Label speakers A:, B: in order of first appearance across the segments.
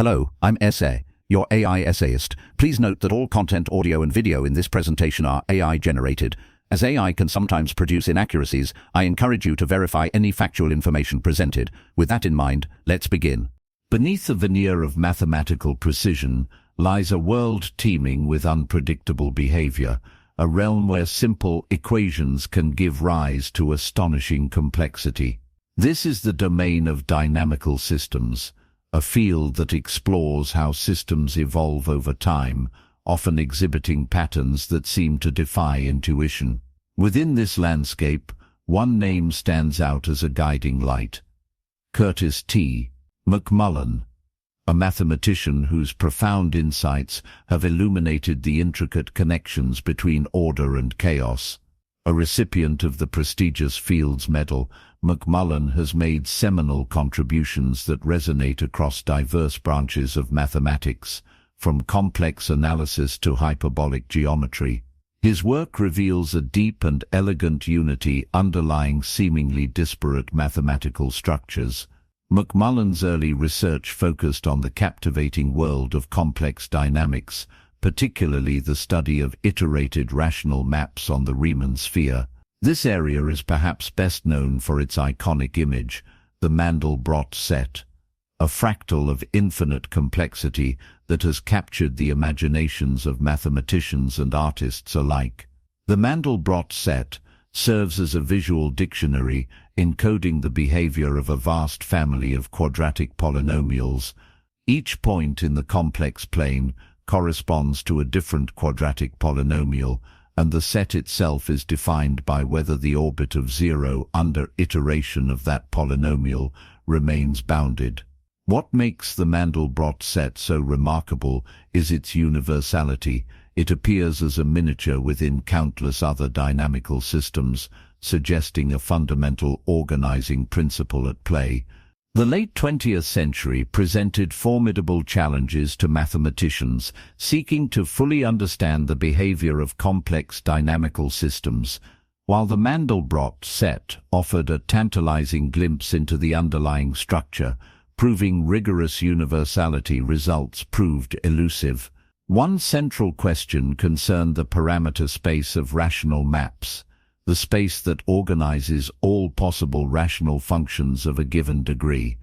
A: Hello, I'm Essay, your AI essayist. Please note that all content, audio and video in this presentation are AI generated. As AI can sometimes produce inaccuracies, I encourage you to verify any factual information presented. With that in mind, let's begin. Beneath the veneer of mathematical precision lies a world teeming with unpredictable behavior, a realm where simple equations can give rise to astonishing complexity. This is the domain of dynamical systems, a field that explores how systems evolve over time, often exhibiting patterns that seem to defy intuition. Within this landscape, one name stands out as a guiding light: Curtis T. McMullen, a mathematician whose profound insights have illuminated the intricate connections between order and chaos. A recipient of the prestigious Fields Medal, McMullen has made seminal contributions that resonate across diverse branches of mathematics, from complex analysis to hyperbolic geometry. His work reveals a deep and elegant unity underlying seemingly disparate mathematical structures. McMullen's early research focused on the captivating world of complex dynamics, particularly the study of iterated rational maps on the Riemann sphere. This area is perhaps best known for its iconic image, the Mandelbrot set, a fractal of infinite complexity that has captured the imaginations of mathematicians and artists alike. The Mandelbrot set serves as a visual dictionary encoding the behavior of a vast family of quadratic polynomials. Each point in the complex plane corresponds to a different quadratic polynomial, and the set itself is defined by whether the orbit of zero under iteration of that polynomial remains bounded. What makes the Mandelbrot set so remarkable is its universality. It appears as a miniature within countless other dynamical systems, suggesting a fundamental organizing principle at play. The late 20th century presented formidable challenges to mathematicians seeking to fully understand the behavior of complex dynamical systems. While the Mandelbrot set offered a tantalizing glimpse into the underlying structure, proving rigorous universality, results proved elusive. One central question concerned the parameter space of rational maps, the space that organizes all possible rational functions of a given degree.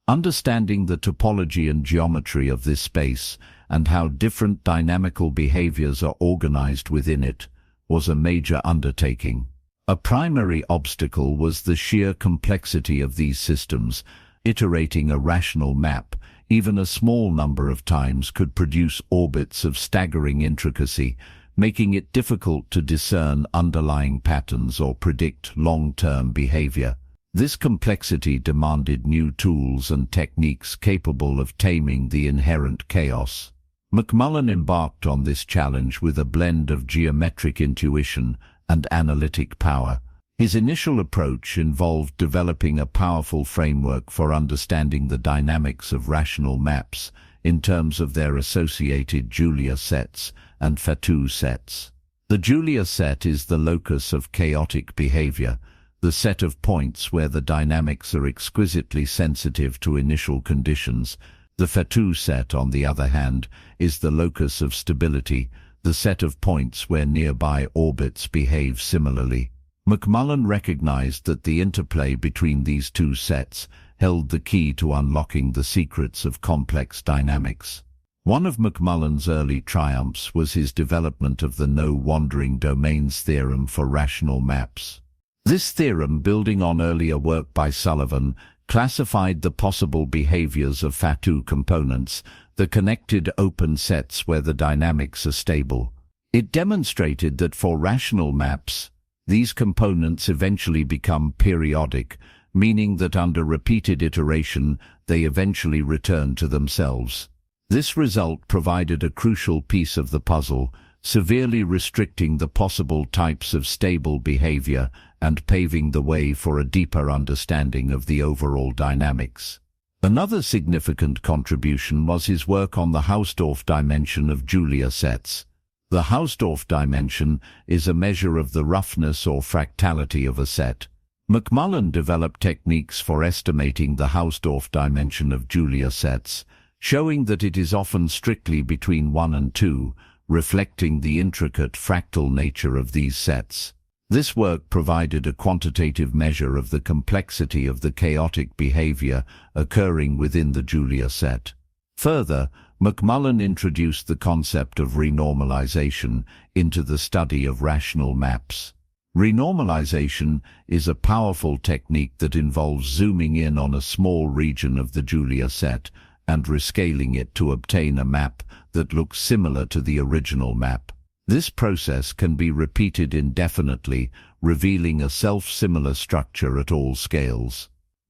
A: Understanding the topology and geometry of this space and how different dynamical behaviors are organized within it was a major undertaking. A primary obstacle was the sheer complexity of these systems. Iterating a rational map, even a small number of times, could produce orbits of staggering intricacy, making it difficult to discern underlying patterns or predict long-term behavior. This complexity demanded new tools and techniques capable of taming the inherent chaos. McMullen embarked on this challenge with a blend of geometric intuition and analytic power. His initial approach involved developing a powerful framework for understanding the dynamics of rational maps in terms of their associated Julia sets and Fatou sets. The Julia set is the locus of chaotic behavior, the set of points where the dynamics are exquisitely sensitive to initial conditions. The Fatou set, on the other hand, is the locus of stability, the set of points where nearby orbits behave similarly. McMullen recognized that the interplay between these two sets held the key to unlocking the secrets of complex dynamics. One of McMullen's early triumphs was his development of the no-wandering domains theorem for rational maps. This theorem, building on earlier work by Sullivan, classified the possible behaviors of Fatou components, the connected open sets where the dynamics are stable. It demonstrated that for rational maps, these components eventually become periodic, meaning that under repeated iteration, they eventually return to themselves. This result provided a crucial piece of the puzzle, severely restricting the possible types of stable behavior and paving the way for a deeper understanding of the overall dynamics. Another significant contribution was his work on the Hausdorff dimension of Julia sets. The Hausdorff dimension is a measure of the roughness or fractality of a set. McMullen developed techniques for estimating the Hausdorff dimension of Julia sets, showing that it is often strictly between 1 and 2, reflecting the intricate fractal nature of these sets. This work provided a quantitative measure of the complexity of the chaotic behavior occurring within the Julia set. Further, McMullen introduced the concept of renormalization into the study of rational maps. Renormalization is a powerful technique that involves zooming in on a small region of the Julia set and rescaling it to obtain a map that looks similar to the original map. This process can be repeated indefinitely, revealing a self-similar structure at all scales.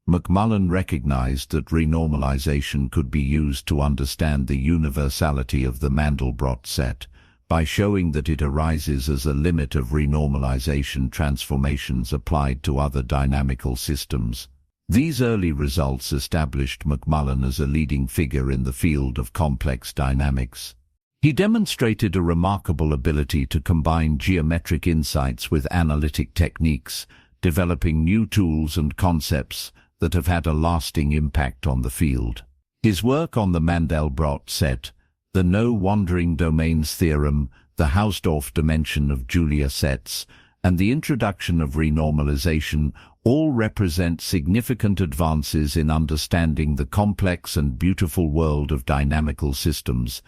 A: McMullen recognized that renormalization could be used to understand the universality of the Mandelbrot set, by showing that it arises as a limit of renormalization transformations applied to other dynamical systems. These early results established McMullen as a leading figure in the field of complex dynamics. He demonstrated a remarkable ability to combine geometric insights with analytic techniques, developing new tools and concepts that have had a lasting impact on the field. His work on the Mandelbrot set, the no-wandering domains theorem, the Hausdorff dimension of Julia sets, and the introduction of renormalization all represent significant advances in understanding the complex and beautiful world of dynamical systems.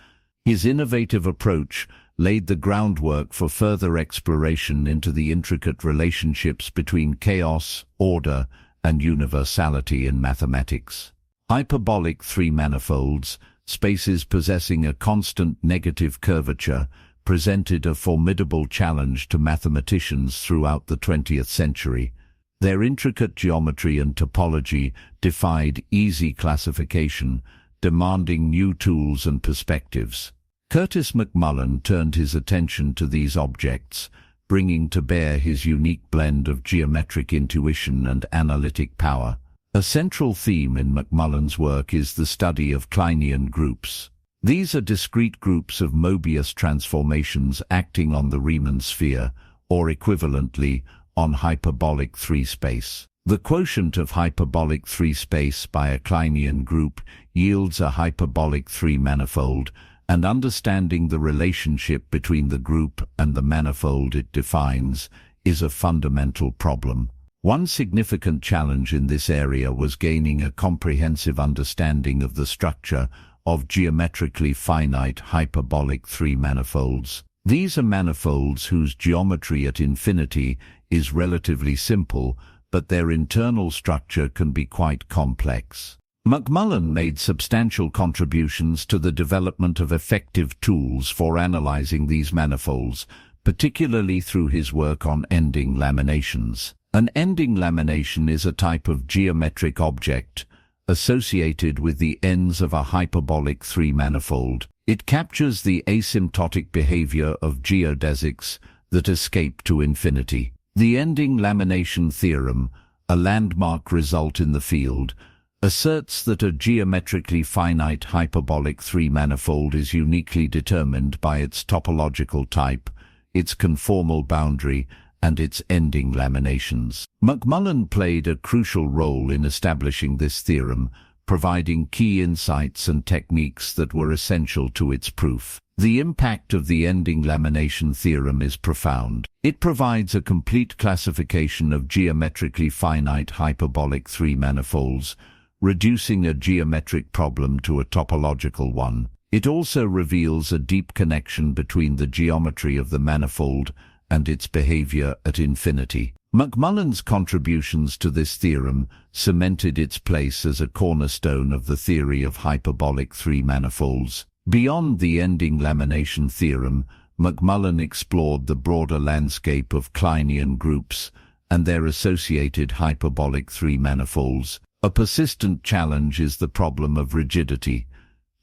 A: His innovative approach laid the groundwork for further exploration into the intricate relationships between chaos, order, and universality in mathematics. Hyperbolic three-manifolds, spaces possessing a constant negative curvature, presented a formidable challenge to mathematicians throughout the 20th century. Their intricate geometry and topology defied easy classification, demanding new tools and perspectives. Curtis McMullen turned his attention to these objects, bringing to bear his unique blend of geometric intuition and analytic power. A central theme in McMullen's work is the study of Kleinian groups. These are discrete groups of Mobius transformations acting on the Riemann sphere, or equivalently, on hyperbolic 3-space. The quotient of hyperbolic 3-space by a Kleinian group yields a hyperbolic 3-manifold, and understanding the relationship between the group and the manifold it defines is a fundamental problem. One significant challenge in this area was gaining a comprehensive understanding of the structure of geometrically finite hyperbolic 3-manifolds. These are manifolds whose geometry at infinity is relatively simple, but their internal structure can be quite complex. McMullen made substantial contributions to the development of effective tools for analyzing these manifolds, particularly through his work on ending laminations. An ending lamination is a type of geometric object associated with the ends of a hyperbolic 3-manifold. It captures the asymptotic behavior of geodesics that escape to infinity. The ending lamination theorem, a landmark result in the field, asserts that a geometrically finite hyperbolic 3-manifold is uniquely determined by its topological type, its conformal boundary, and its ending laminations. McMullen played a crucial role in establishing this theorem, providing key insights and techniques that were essential to its proof. The impact of the ending lamination theorem is profound. It provides a complete classification of geometrically finite hyperbolic 3-manifolds, reducing a geometric problem to a topological one. It also reveals a deep connection between the geometry of the manifold and its behavior at infinity. McMullen's contributions to this theorem cemented its place as a cornerstone of the theory of hyperbolic 3-manifolds. Beyond the ending lamination theorem, McMullen explored the broader landscape of Kleinian groups and their associated hyperbolic 3-manifolds. A persistent challenge is the problem of rigidity.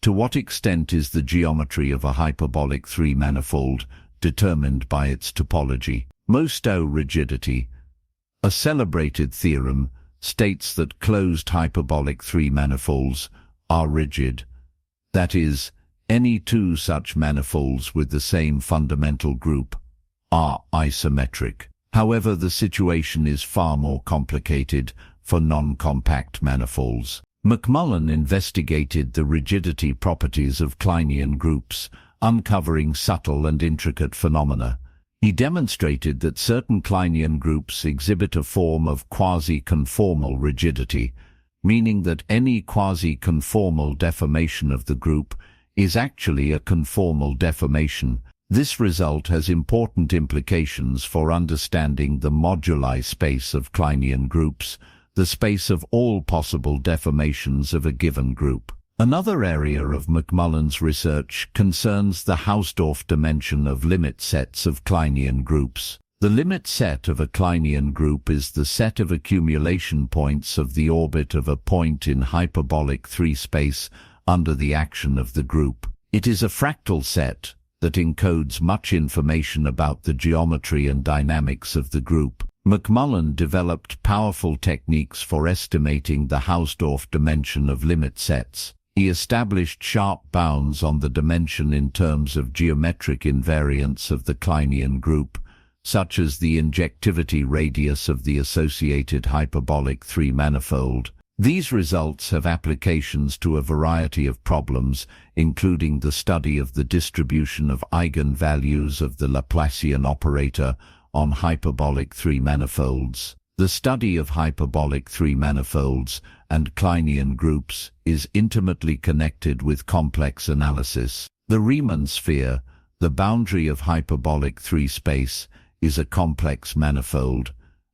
A: To what extent is the geometry of a hyperbolic 3-manifold determined by its topology? Most-O rigidity, a celebrated theorem, states that closed hyperbolic 3-manifolds are rigid. That is, any two such manifolds with the same fundamental group are isometric. However, the situation is far more complicated for non-compact manifolds. McMullen investigated the rigidity properties of Kleinian groups, uncovering subtle and intricate phenomena. He demonstrated that certain Kleinian groups exhibit a form of quasi-conformal rigidity, meaning that any quasi-conformal deformation of the group is actually a conformal deformation. This result has important implications for understanding the moduli space of Kleinian groups, the space of all possible deformations of a given group. Another area of McMullen's research concerns the Hausdorff dimension of limit sets of Kleinian groups. The limit set of a Kleinian group is the set of accumulation points of the orbit of a point in hyperbolic 3 space under the action of the group. It is a fractal set that encodes much information about the geometry and dynamics of the group. McMullen developed powerful techniques for estimating the Hausdorff dimension of limit sets. He established sharp bounds on the dimension in terms of geometric invariance of the Kleinian group, such as the injectivity radius of the associated hyperbolic 3 manifold. These results have applications to a variety of problems, including the study of the distribution of eigenvalues of the Laplacian operator on hyperbolic 3 manifolds. The study of hyperbolic 3 manifolds and Kleinian groups is intimately connected with complex analysis. The Riemann sphere, the boundary of hyperbolic 3 space, is a complex manifold,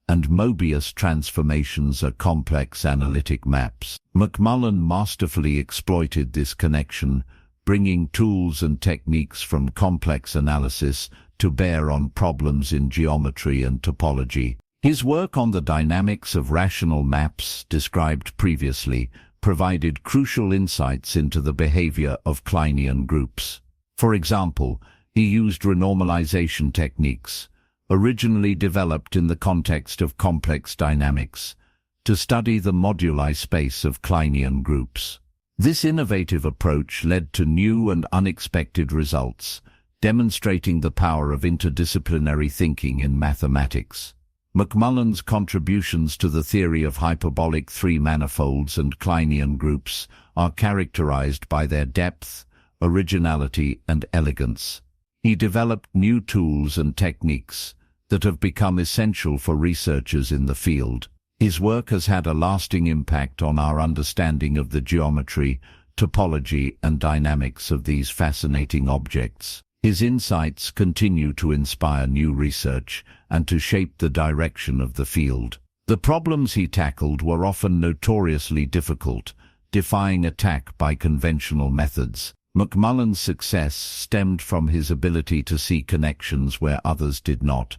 A: and Mobius transformations are complex analytic maps. McMullen masterfully exploited this connection, bringing tools and techniques from complex analysis to bear on problems in geometry and topology. His work on the dynamics of rational maps, described previously, provided crucial insights into the behavior of Kleinian groups. For example, he used renormalization techniques, originally developed in the context of complex dynamics, to study the moduli space of Kleinian groups. This innovative approach led to new and unexpected results, demonstrating the power of interdisciplinary thinking in mathematics. McMullen's contributions to the theory of hyperbolic 3 manifolds and Kleinian groups are characterized by their depth, originality, and elegance. He developed new tools and techniques that have become essential for researchers in the field. His work has had a lasting impact on our understanding of the geometry, topology, and dynamics of these fascinating objects. His insights continue to inspire new research and to shape the direction of the field. The problems he tackled were often notoriously difficult, defying attack by conventional methods. McMullen's success stemmed from his ability to see connections where others did not,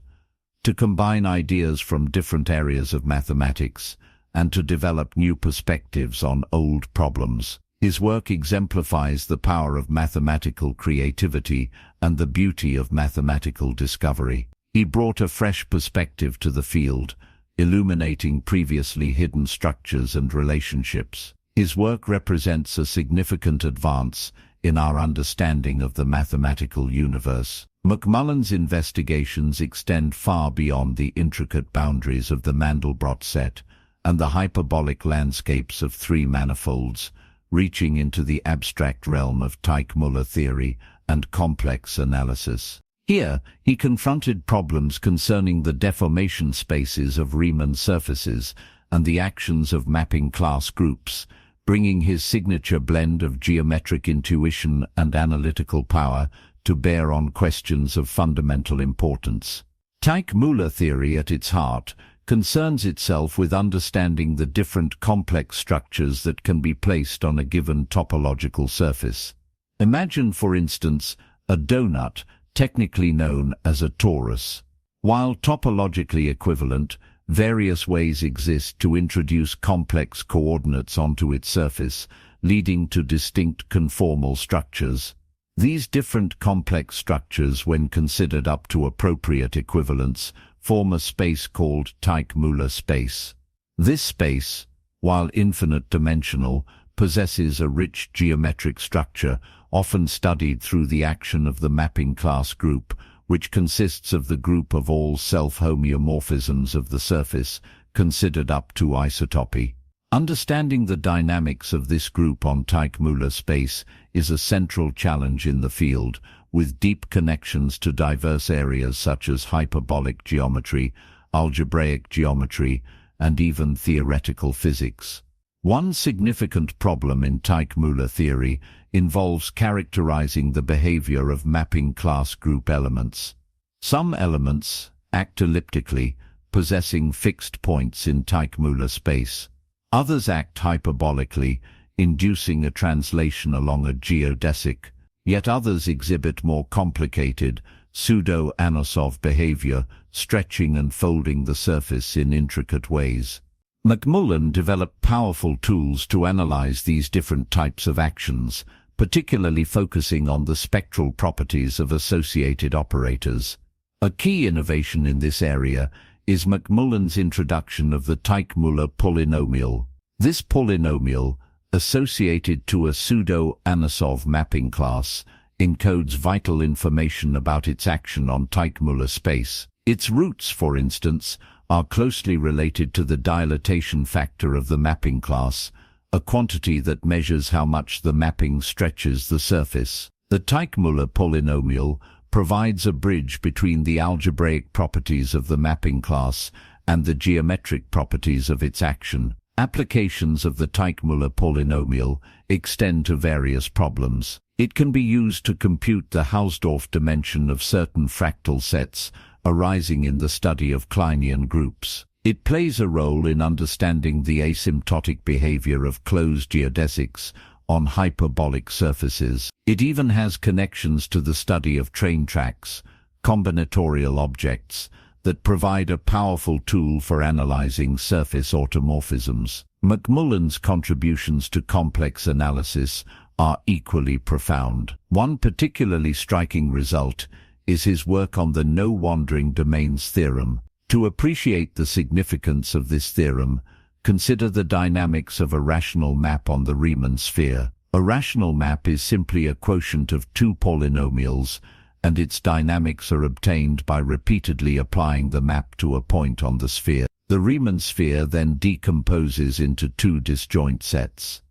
A: to combine ideas from different areas of mathematics, and to develop new perspectives on old problems. His work exemplifies the power of mathematical creativity and the beauty of mathematical discovery. He brought a fresh perspective to the field, illuminating previously hidden structures and relationships. His work represents a significant advance in our understanding of the mathematical universe. McMullen's investigations extend far beyond the intricate boundaries of the Mandelbrot set and the hyperbolic landscapes of 3 manifolds, reaching into the abstract realm of Teichmüller theory and complex analysis. Here, he confronted problems concerning the deformation spaces of Riemann surfaces and the actions of mapping class groups, bringing his signature blend of geometric intuition and analytical power to bear on questions of fundamental importance. Teichmüller theory, at its heart, concerns itself with understanding the different complex structures that can be placed on a given topological surface. Imagine, for instance, a donut, technically known as a torus. While topologically equivalent, various ways exist to introduce complex coordinates onto its surface, leading to distinct conformal structures. These different complex structures, when considered up to appropriate equivalence, form a space called Teichmüller space. This space, while infinite-dimensional, possesses a rich geometric structure, often studied through the action of the mapping class group, which consists of the group of all self-homeomorphisms of the surface, considered up to isotopy. Understanding the dynamics of this group on Teichmüller space is a central challenge in the field, with deep connections to diverse areas such as hyperbolic geometry, algebraic geometry, and even theoretical physics. One significant problem in Teichmüller theory involves characterizing the behavior of mapping class group elements. Some elements act elliptically, possessing fixed points in Teichmüller space. Others act hyperbolically, inducing a translation along a geodesic. Yet others exhibit more complicated, pseudo-Anosov behavior, stretching and folding the surface in intricate ways. McMullen developed powerful tools to analyze these different types of actions, particularly focusing on the spectral properties of associated operators. A key innovation in this area is McMullen's introduction of the Teichmüller polynomial. This polynomial, associated to a pseudo-Anosov mapping class, encodes vital information about its action on Teichmüller space. Its roots, for instance, are closely related to the dilatation factor of the mapping class, a quantity that measures how much the mapping stretches the surface. The Teichmüller polynomial provides a bridge between the algebraic properties of the mapping class and the geometric properties of its action. Applications of the Teichmüller polynomial extend to various problems. It can be used to compute the Hausdorff dimension of certain fractal sets arising in the study of Kleinian groups. It plays a role in understanding the asymptotic behavior of closed geodesics on hyperbolic surfaces. It even has connections to the study of train tracks, combinatorial objects, that provide a powerful tool for analyzing surface automorphisms. McMullen's contributions to complex analysis are equally profound. One particularly striking result is his work on the no-wandering domains theorem. To appreciate the significance of this theorem, consider the dynamics of a rational map on the Riemann sphere. A rational map is simply a quotient of two polynomials, and its dynamics are obtained by repeatedly applying the map to a point on the sphere. The Riemann sphere then decomposes into two disjoint sets: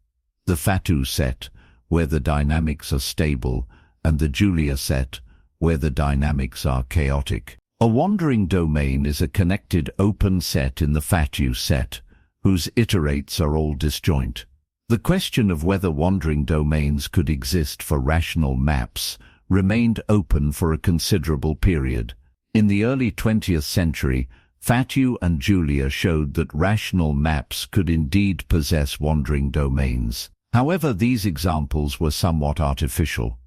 A: the Fatou set, where the dynamics are stable, and the Julia set, where the dynamics are chaotic. A wandering domain is a connected open set in the Fatou set, whose iterates are all disjoint. The question of whether wandering domains could exist for rational maps remained open for a considerable period. In the early 20th century, Fatou and Julia showed that rational maps could indeed possess wandering domains. However, these examples were somewhat artificial.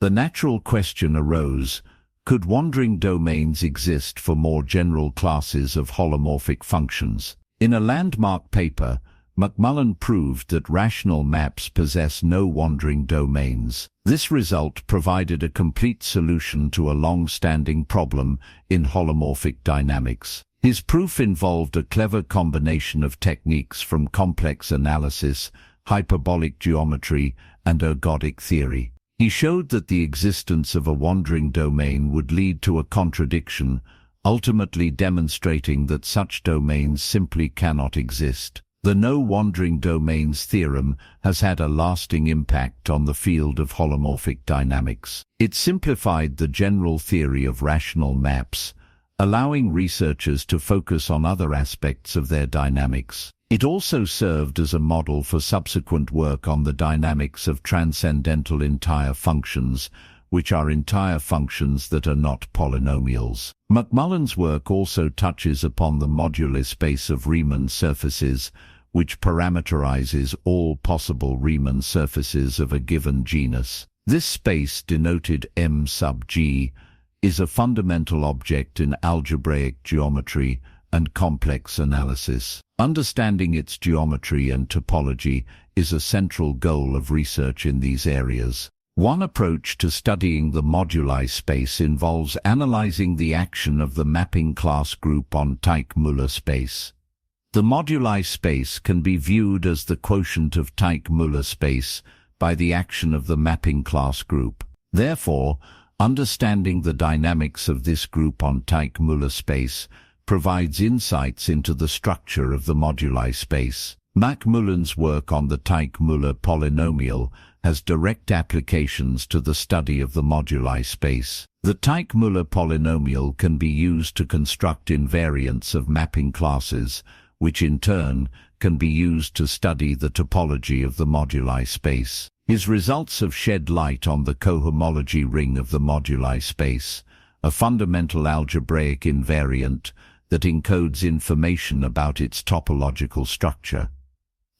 A: The natural question arose: could wandering domains exist for more general classes of holomorphic functions? In a landmark paper, McMullen proved that rational maps possess no wandering domains. This result provided a complete solution to a long-standing problem in holomorphic dynamics. His proof involved a clever combination of techniques from complex analysis, hyperbolic geometry, and ergodic theory. He showed that the existence of a wandering domain would lead to a contradiction, ultimately demonstrating that such domains simply cannot exist. The no-wandering domains theorem has had a lasting impact on the field of holomorphic dynamics. It simplified the general theory of rational maps, allowing researchers to focus on other aspects of their dynamics. It also served as a model for subsequent work on the dynamics of transcendental entire functions, which are entire functions that are not polynomials. McMullen's work also touches upon the modular space of Riemann surfaces, which parameterizes all possible Riemann surfaces of a given genus. This space, denoted M sub G, is a fundamental object in algebraic geometry and complex analysis. Understanding its geometry and topology is a central goal of research in these areas. One approach to studying the moduli space involves analyzing the action of the mapping class group on Teichmüller space. The moduli space can be viewed as the quotient of Teichmüller space by the action of the mapping class group. Therefore, understanding the dynamics of this group on Teichmüller space provides insights into the structure of the moduli space. McMullen's work on the Teichmüller polynomial has direct applications to the study of the moduli space. The Teichmüller polynomial can be used to construct invariants of mapping classes, which in turn can be used to study the topology of the moduli space. His results have shed light on the cohomology ring of the moduli space, a fundamental algebraic invariant that encodes information about its topological structure.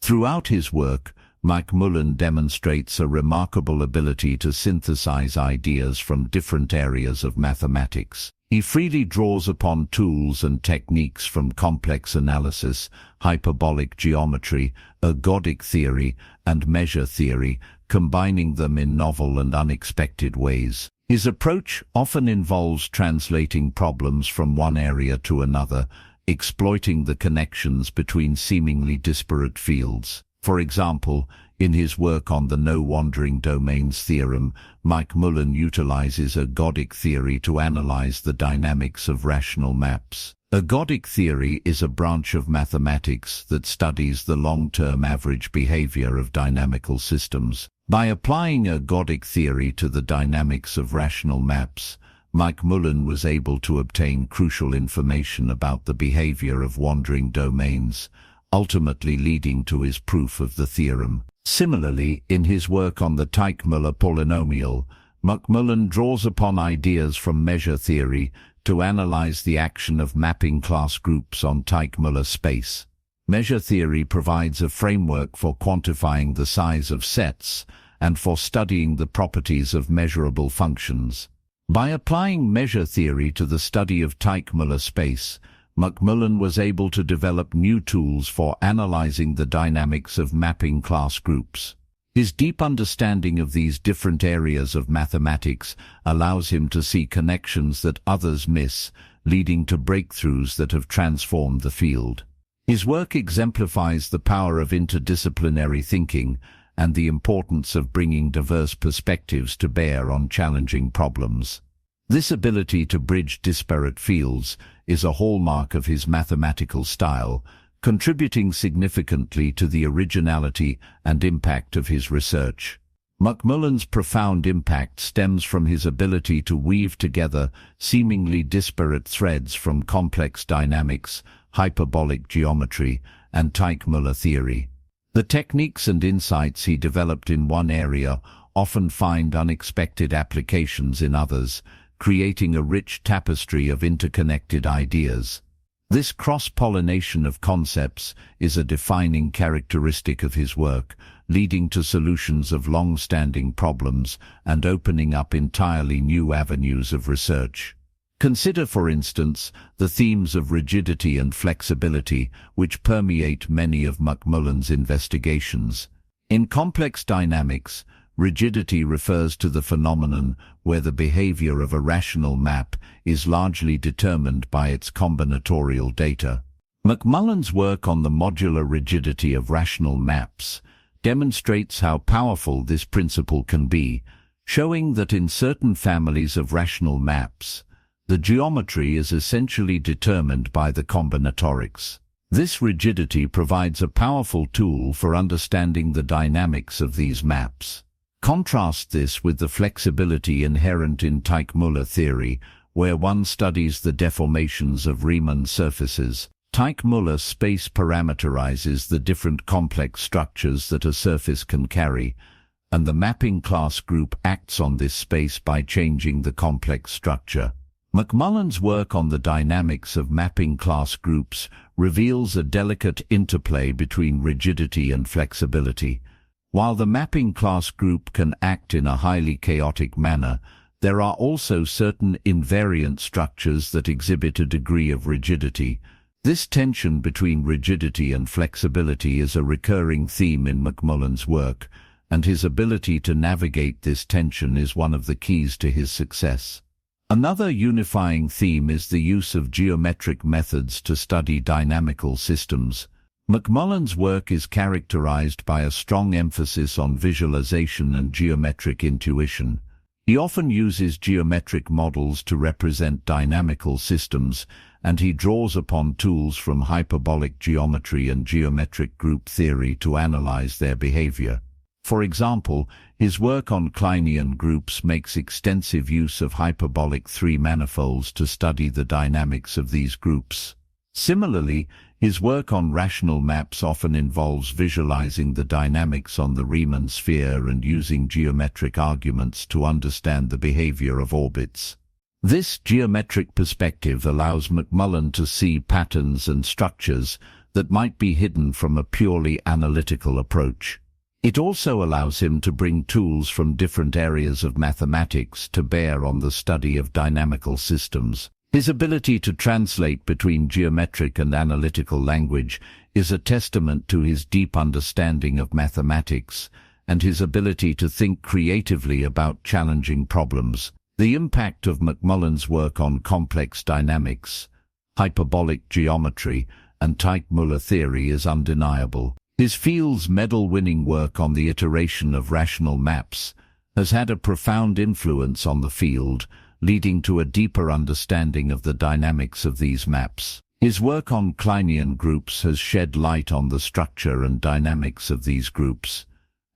A: Throughout his work, McMullen demonstrates a remarkable ability to synthesize ideas from different areas of mathematics. He freely draws upon tools and techniques from complex analysis, hyperbolic geometry, ergodic theory, and measure theory, combining them in novel and unexpected ways. His approach often involves translating problems from one area to another, exploiting the connections between seemingly disparate fields. For example, in his work on the no-wandering domains theorem, McMullen utilizes ergodic theory to analyze the dynamics of rational maps. Ergodic theory is a branch of mathematics that studies the long-term average behavior of dynamical systems. By applying ergodic theory to the dynamics of rational maps, McMullen was able to obtain crucial information about the behavior of wandering domains, ultimately leading to his proof of the theorem. Similarly, in his work on the Teichmüller polynomial, McMullen draws upon ideas from measure theory to analyze the action of mapping class groups on Teichmüller space. Measure theory provides a framework for quantifying the size of sets and for studying the properties of measurable functions. By applying measure theory to the study of Teichmüller space, McMullen was able to develop new tools for analyzing the dynamics of mapping class groups. His deep understanding of these different areas of mathematics allows him to see connections that others miss, leading to breakthroughs that have transformed the field. His work exemplifies the power of interdisciplinary thinking and the importance of bringing diverse perspectives to bear on challenging problems. This ability to bridge disparate fields is a hallmark of his mathematical style, contributing significantly to the originality and impact of his research. McMullen's profound impact stems from his ability to weave together seemingly disparate threads from complex dynamics, hyperbolic geometry, and Teichmüller theory. The techniques and insights he developed in one area often find unexpected applications in others, creating a rich tapestry of interconnected ideas. This cross-pollination of concepts is a defining characteristic of his work, leading to solutions of long-standing problems and opening up entirely new avenues of research. Consider, for instance, the themes of rigidity and flexibility, which permeate many of McMullen's investigations. In complex dynamics, rigidity refers to the phenomenon where the behavior of a rational map is largely determined by its combinatorial data. McMullen's work on the modular rigidity of rational maps demonstrates how powerful this principle can be, showing that in certain families of rational maps, the geometry is essentially determined by the combinatorics. This rigidity provides a powerful tool for understanding the dynamics of these maps. Contrast this with the flexibility inherent in Teichmüller theory, where one studies the deformations of Riemann surfaces. Teichmüller space parameterizes the different complex structures that a surface can carry, and the mapping class group acts on this space by changing the complex structure. McMullen's work on the dynamics of mapping class groups reveals a delicate interplay between rigidity and flexibility. While the mapping class group can act in a highly chaotic manner, there are also certain invariant structures that exhibit a degree of rigidity. This tension between rigidity and flexibility is a recurring theme in McMullen's work, and his ability to navigate this tension is one of the keys to his success. Another unifying theme is the use of geometric methods to study dynamical systems. McMullen's work is characterized by a strong emphasis on visualization and geometric intuition. He often uses geometric models to represent dynamical systems, and he draws upon tools from hyperbolic geometry and geometric group theory to analyze their behavior. For example, his work on Kleinian groups makes extensive use of hyperbolic three-manifolds to study the dynamics of these groups. Similarly, his work on rational maps often involves visualizing the dynamics on the Riemann sphere and using geometric arguments to understand the behavior of orbits. This geometric perspective allows McMullen to see patterns and structures that might be hidden from a purely analytical approach. It also allows him to bring tools from different areas of mathematics to bear on the study of dynamical systems. His ability to translate between geometric and analytical language is a testament to his deep understanding of mathematics and his ability to think creatively about challenging problems. The impact of McMullen's work on complex dynamics, hyperbolic geometry, and Teichmüller theory is undeniable. His Fields Medal-winning work on the iteration of rational maps has had a profound influence on the field, leading to a deeper understanding of the dynamics of these maps. His work on Kleinian groups has shed light on the structure and dynamics of these groups,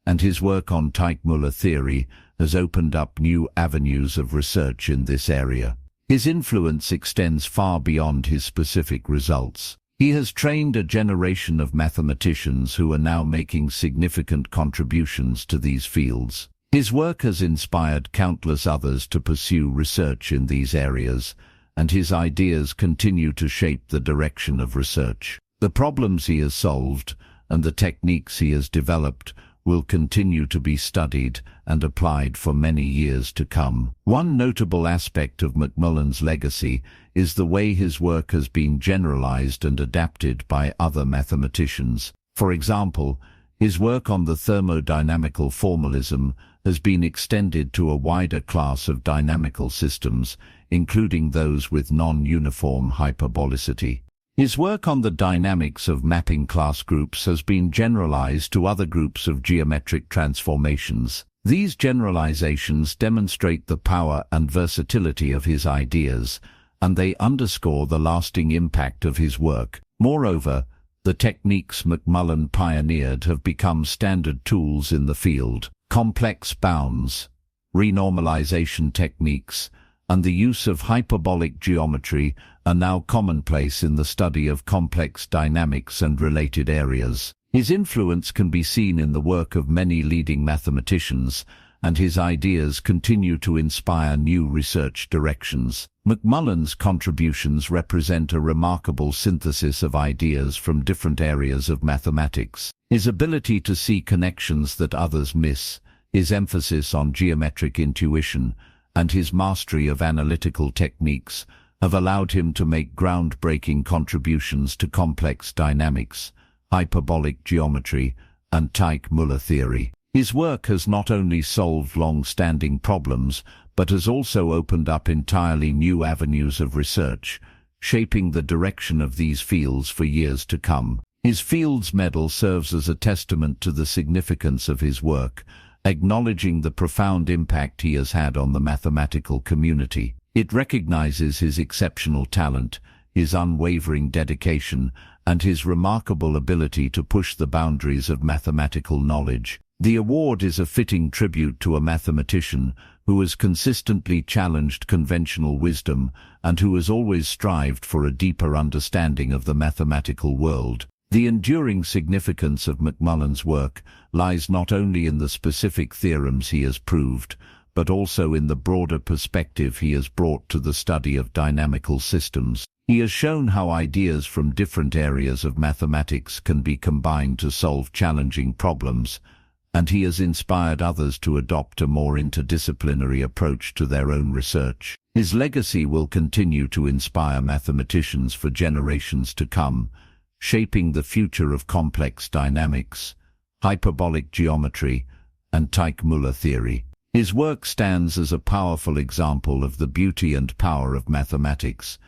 A: and his work on Teichmüller theory has opened up new avenues of research in this area. His influence extends far beyond his specific results. He has trained a generation of mathematicians who are now making significant contributions to these fields. His work has inspired countless others to pursue research in these areas, and his ideas continue to shape the direction of research. The problems he has solved and the techniques he has developed will continue to be studied and applied for many years to come. One notable aspect of McMullen's legacy is the way his work has been generalized and adapted by other mathematicians. For example, his work on the thermodynamical formalism has been extended to a wider class of dynamical systems, including those with non-uniform hyperbolicity. His work on the dynamics of mapping class groups has been generalized to other groups of geometric transformations. These generalizations demonstrate the power and versatility of his ideas, and they underscore the lasting impact of his work. Moreover, the techniques McMullen pioneered have become standard tools in the field. Complex bounds, renormalization techniques, and the use of hyperbolic geometry are now commonplace in the study of complex dynamics and related areas. His influence can be seen in the work of many leading mathematicians, and his ideas continue to inspire new research directions. McMullen's contributions represent a remarkable synthesis of ideas from different areas of mathematics. His ability to see connections that others miss, his emphasis on geometric intuition, and his mastery of analytical techniques have allowed him to make groundbreaking contributions to complex dynamics, hyperbolic geometry, and Teichmüller theory. His work has not only solved long-standing problems, but has also opened up entirely new avenues of research, shaping the direction of these fields for years to come. His Fields Medal serves as a testament to the significance of his work, acknowledging the profound impact he has had on the mathematical community. It recognizes his exceptional talent, his unwavering dedication, and his remarkable ability to push the boundaries of mathematical knowledge. The award is a fitting tribute to a mathematician who has consistently challenged conventional wisdom and who has always strived for a deeper understanding of the mathematical world. The enduring significance of McMullen's work lies not only in the specific theorems he has proved, but also in the broader perspective he has brought to the study of dynamical systems. He has shown how ideas from different areas of mathematics can be combined to solve challenging problems, and he has inspired others to adopt a more interdisciplinary approach to their own research. His legacy will continue to inspire mathematicians for generations to come, shaping the future of complex dynamics, hyperbolic geometry, and Teichmüller theory. His work stands as a powerful example of the beauty and power of mathematics,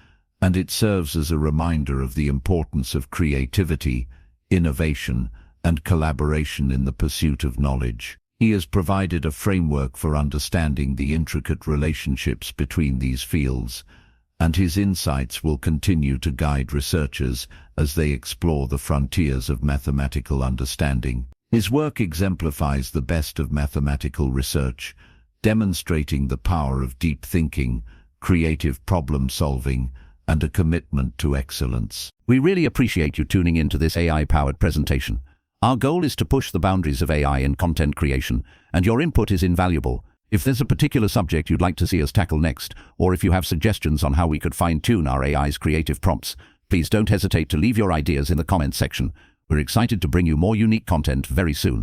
A: and it serves as a reminder of the importance of creativity, innovation, and collaboration in the pursuit of knowledge.
B: He has provided a framework for understanding the intricate relationships between these fields, and his insights will continue to guide researchers as they explore the frontiers of mathematical understanding. His work exemplifies the best of mathematical research, demonstrating the power of deep thinking, creative problem-solving, and a commitment to excellence.
A: We really appreciate you tuning in to this AI-powered presentation. Our goal is to push the boundaries of AI in content creation, and your input is invaluable. If there's a particular subject you'd like to see us tackle next, or if you have suggestions on how we could fine-tune our AI's creative prompts, please don't hesitate to leave your ideas in the comments section. We're excited to bring you more unique content very soon.